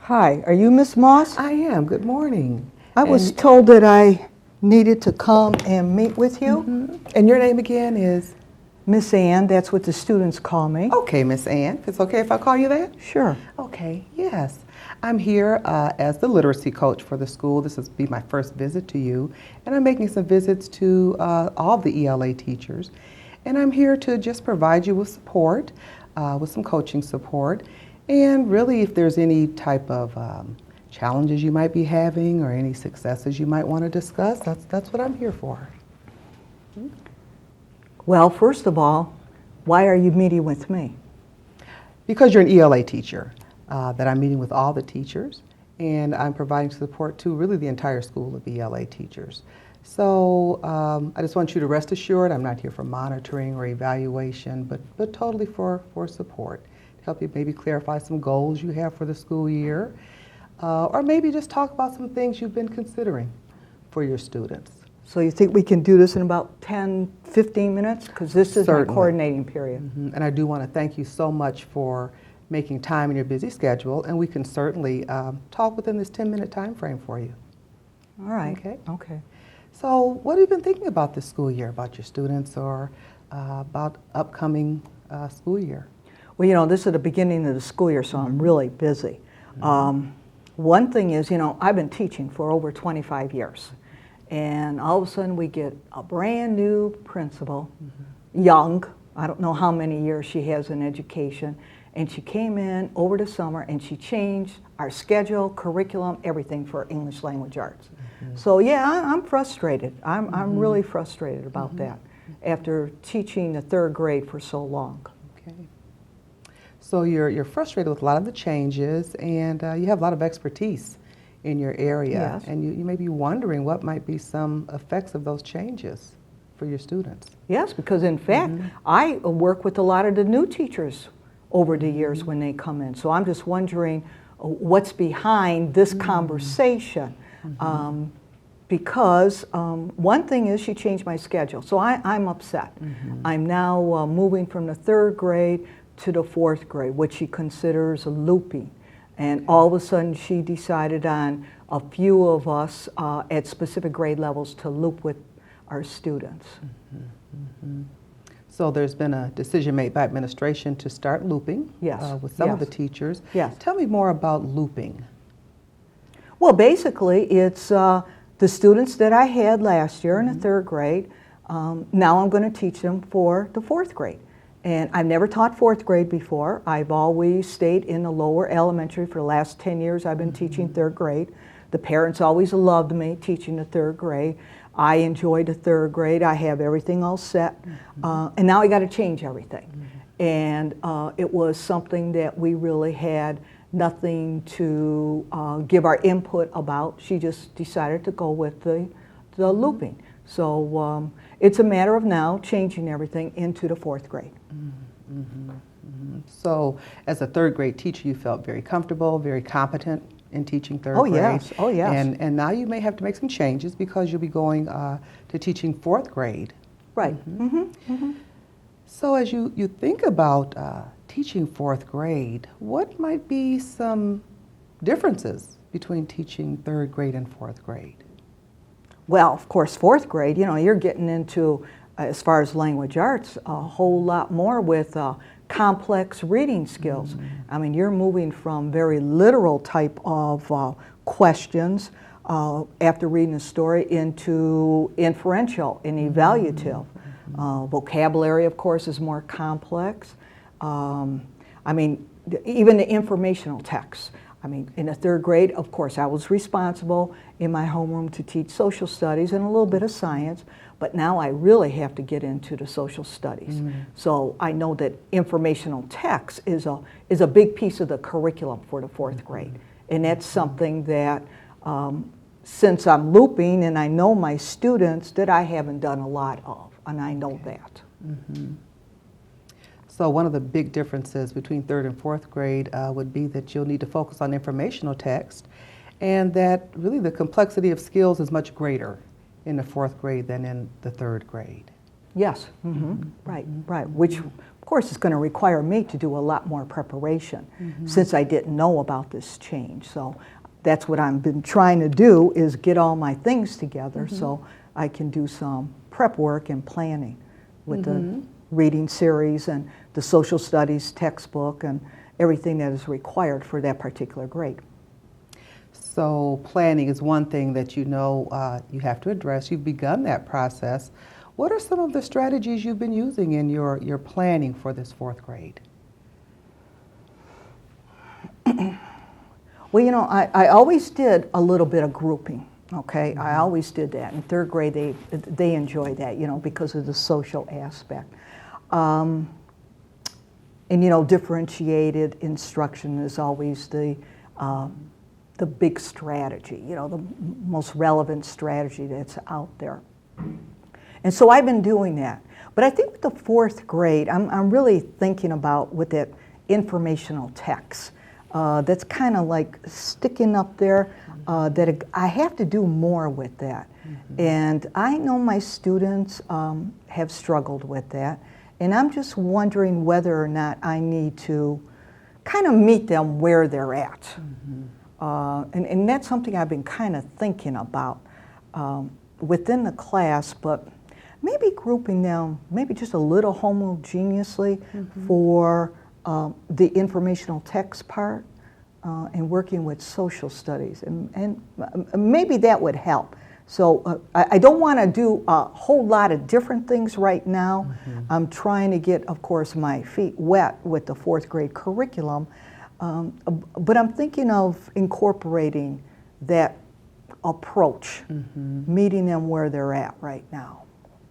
Hi, are you Miss Moss? I am. Good morning. I was told that I needed to come and meet with you. And your name again is? Miss Ann, that's what the students call me. Okay, Miss Ann. If it's okay if I call you that? Sure. Okay, yes. I'm here as the literacy coach for the school. This will be my first visit to you. And I'm making some visits to all the ELA teachers. And I'm here to just provide you with support, with some coaching support. And really, if there's any type of challenges you might be having or any successes you might want to discuss, that's what I'm here for. Well, first of all, why are you meeting with me? Because you're an ELA teacher, that I'm meeting with all the teachers, and I'm providing support to really the entire school of ELA teachers. So I just want you to rest assured I'm not here for monitoring or evaluation, but totally for support. To help you maybe clarify some goals you have for the school year, or maybe just talk about some things you've been considering for your students. So you think we can do this in about 10, 15 minutes? Because this is Certainly. my coordinating period. And I do want to thank you so much for making time in your busy schedule, and we can certainly talk within this 10-minute time frame for you. All right. Okay. Okay. So what have you been thinking about this school year, about your students or about upcoming school year? Well, you know, this is the beginning of the school year, so I'm really busy. One thing is, you know, I've been teaching for over 25 years. And all of a sudden we get a brand new principal, young, I don't know how many years she has in education, and she came in over the summer and she changed our schedule, curriculum, everything for English language arts. So yeah, I'm frustrated. I'm really frustrated about that after teaching the third grade for so long. Okay. So you're frustrated with a lot of the changes, and you have a lot of expertise in your area, Yes. and you may be wondering what might be some effects of those changes for your students. Yes, because in fact, I work with a lot of the new teachers over the years when they come in. So I'm just wondering what's behind this conversation. Because one thing is she changed my schedule, so I'm upset. I'm now moving from the third grade to the fourth grade, which she considers looping. And all of a sudden she decided on a few of us at specific grade levels to loop with our students. So there's been a decision made by administration to start looping Yes. with some of the Yes. teachers. Yes. Tell me more about looping. Well, basically, it's the students that I had last year in the third grade. Now I'm going to teach them for the fourth grade. And I've never taught fourth grade before. I've always stayed in the lower elementary. For the last 10 years, I've been teaching third grade. The parents always loved me teaching the third grade. I enjoyed the third grade. I have everything all set. And now I got to change everything. And it was something that we really had nothing to give our input about. She just decided to go with the looping. So it's a matter of now changing everything into the fourth grade. So as a third grade teacher, you felt very comfortable, very competent in teaching third grade. Yes. Oh, yes. And now you may have to make some changes because you'll be going to teaching fourth grade. Right. So as you think about teaching fourth grade, what might be some differences between teaching third grade and fourth grade? Well, of course, fourth grade, you know, you're getting into, as far as language arts, a whole lot more with complex reading skills. I mean, you're moving from very literal type of questions after reading a story into inferential and evaluative. Vocabulary, of course, is more complex. I mean, even the informational texts. I mean, in the third grade, of course, I was responsible in my homeroom to teach social studies and a little bit of science, but now I really have to get into the social studies. So I know that informational text is a big piece of the curriculum for the fourth grade. And that's something that, since I'm looping and I know my students, that I haven't done a lot of, and I know that. So one of the big differences between third and fourth grade would be that you'll need to focus on informational text, and that really the complexity of skills is much greater in the fourth grade than in the third grade. Yes, right, right, which of course is going to require me to do a lot more preparation since I didn't know about this change. So that's what I've been trying to do, is get all my things together so I can do some prep work and planning with the reading series and the social studies textbook and everything that is required for that particular grade. So planning is one thing that you know you have to address. You've begun that process. What are some of the strategies you've been using in your planning for this fourth grade? Well, you know, I always did a little bit of grouping, okay? I always did that. In third grade, they enjoy that, you know, because of the social aspect. And, you know, differentiated instruction is always the big strategy, you know, the most relevant strategy that's out there. And so I've been doing that. But I think with the fourth grade, I'm really thinking about with that informational text. That's kind of like sticking up there, that I have to do more with that. And I know my students have struggled with that. And I'm just wondering whether or not I need to kind of meet them where they're at. And that's something I've been kind of thinking about within the class, but maybe grouping them maybe just a little homogeneously for the informational text part and working with social studies. And maybe that would help. So I don't want to do a whole lot of different things right now. I'm trying to get, of course, my feet wet with the fourth grade curriculum. But I'm thinking of incorporating that approach, meeting them where they're at right now.